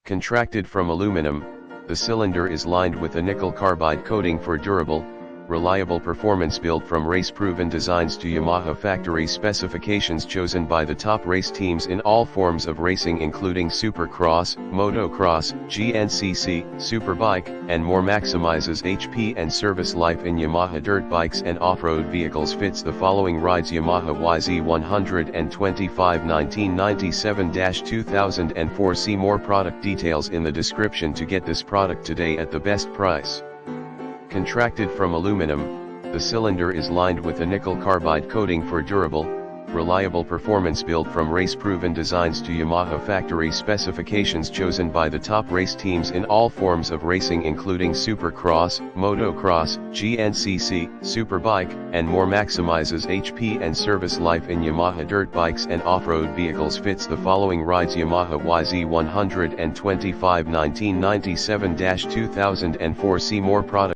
Contracted from aluminum, the cylinder is lined with a nickel carbide coating for durable, reliable performance built from race-proven designs to Yamaha factory specifications chosen by the top race teams in all forms of racing including Supercross, Motocross, GNCC, Superbike, and more. Maximizes HP and service life in Yamaha dirt bikes and off-road vehicles. Fits the following rides: Yamaha YZ125 1997-2004. See more product details in the description to get this product today at the best price. Contracted from aluminum, the cylinder is lined with a nickel carbide coating for durable, reliable performance built from race-proven designs to Yamaha factory specifications chosen by the top race teams in all forms of racing including Supercross, Motocross, GNCC, Superbike, and more. Maximizes HP and service life in Yamaha dirt bikes and off-road vehicles. Fits the following rides: Yamaha YZ125 1997-2004. See more product